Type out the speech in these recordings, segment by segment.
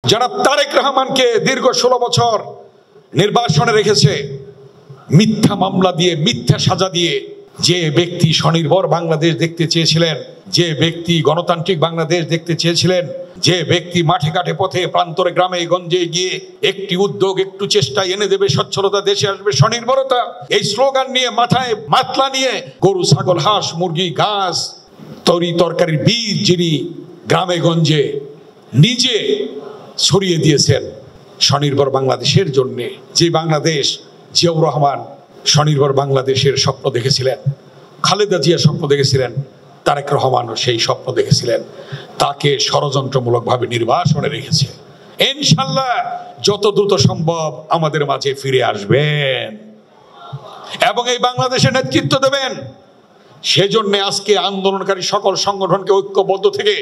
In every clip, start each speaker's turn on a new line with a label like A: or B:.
A: জনাব তারেক রহমানকে দীর্ঘ 16 বছর নির্বাসনে রেখেছে মিথ্যা মামলা দিয়ে, মিথ্যা সাজা দিয়ে। যে ব্যক্তি স্বনির্ভর বাংলাদেশ দেখতে চেয়েছিলেন, যে ব্যক্তি গণতান্ত্রিক বাংলাদেশ দেখতে চেয়েছিলেন, যে ব্যক্তি মাঠে ঘাটে পথে প্রান্তরে গ্রামে গঞ্জে গিয়ে একটি উদ্যোগ, একটু চেষ্টা এনে দেবে সচ্ছলতা, দেশে আসবে স্বনির্ভরতা, এই স্লোগান নিয়ে মাথায় মাতলা নিয়ে গরু ছাগল হাঁস মুরগি ঘাস তরি তরকারির বীজ যিনি গ্রামে গঞ্জে নিজে ছড়িয়ে দিয়েছেন স্বনির্ভর বাংলাদেশের জন্যে, যে বাংলাদেশ জিয়াউর রহমান স্বনির্ভর বাংলাদেশের স্বপ্ন দেখেছিলেন, খালেদা জিয়া স্বপ্ন দেখেছিলেন, তারেক রহমানও সেই স্বপ্ন দেখেছিলেন, তাকে ষড়যন্ত্রমূলকভাবে নির্বাসনে রেখেছে। ইনশাআল্লাহ যত দ্রুত সম্ভব আমাদের মাঝে ফিরে আসবেন এবং এই বাংলাদেশের নেতৃত্ব দেবেন। সেজন্য আজকে আন্দোলনকারী সকল সংগঠনকে ঐক্যবদ্ধ থেকে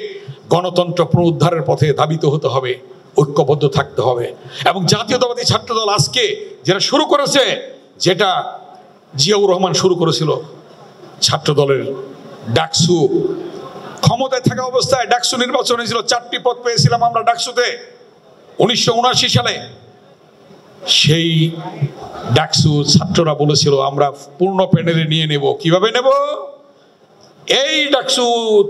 A: গণতন্ত্র পুনরুদ্ধারের পথে ধাবিত হতে হবে, ঐক্যবদ্ধ থাকতে হবে। এবং জাতীয়তাবাদী ছাত্রদল আজকে যেটা শুরু করেছে, যেটা জিয়াউর রহমান শুরু করেছিল, ছাত্রদলের ডাকসু, ক্ষমতায় থাকা অবস্থায় ডাকসু নির্বাচন হয়েছিল, 4টি পদ পেয়েছিলাম আমরা ডাকসুতে 1979 সালে। সেই ডাকসু ছাত্ররা বলেছিল আমরা পূর্ণ প্যানেলে নিয়ে নেব। কিভাবে নেব? এই ডাকসু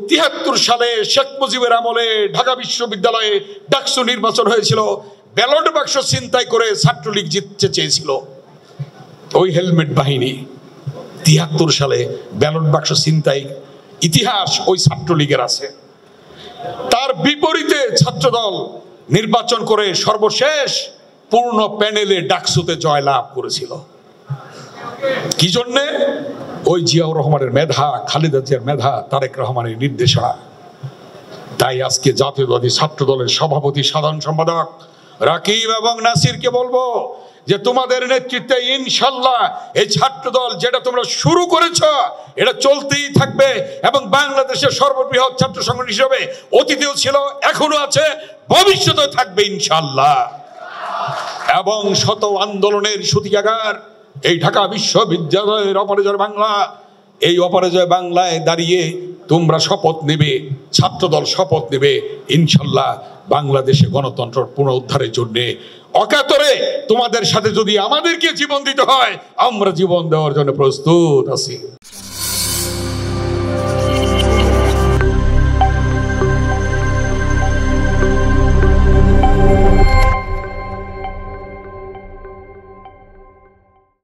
A: 73 সালে শেখ মুজিবের আমলে ঢাকা বিশ্ববিদ্যালয়ে ডাকসু নির্বাচন হয়েছিল, ব্যালট বাক্স ছিনতাই করে ছাত্রলীগ জিততে চেয়েছিল। ওই হেলমেট বাহিনী 73 সালে ব্যালট বাক্স ছিনতাই ইতিহাস ওই ছাত্রলীগের আছে। তার বিপরীতে ছাত্রদল নির্বাচন করে সর্বশেষ পূর্ণ প্যানেলে ডাকসুতে জয়লাভ করেছিল। কি জন্যে? ওই জিয়াউর রহমানের মেধা, খালেদা জিয়ার মেধা, তারেক রহমানের নির্দেশনা। তাই আজকে জাতীয়তাবাদী ছাত্রদলের সভাপতি, সাধারণ সম্পাদক রাকিব এবং নাসিরকে বলবো যে তোমাদের নেতৃত্বে ইনশাআল্লাহ এই ছাত্রদল যেটা তোমরা শুরু করেছ এটা চলতেই থাকবে এবং বাংলাদেশের সর্ববৃহৎ ছাত্র সংগঠন হিসেবে অতীতেও ছিল, এখনো আছে, ভবিষ্যতেও থাকবে ইনশাআল্লাহ। এবং শত আন্দোলনের সূতিকাগার এই ঢাকা বিশ্ববিদ্যালয়ের অপরাজয় বাংলা, এই অপরাজয় বাংলায় দাঁড়িয়ে তোমরা শপথ নেবে, ছাত্রদল শপথ নেবে ইনশাআল্লাহ বাংলাদেশে গণতন্ত্র পুনরুদ্ধারের জন্য অকাতরে তোমাদের সাথে যদি আমাদেরকে জীবন দিতে হয় আমরা জীবন দেওয়ার জন্য প্রস্তুত আছি।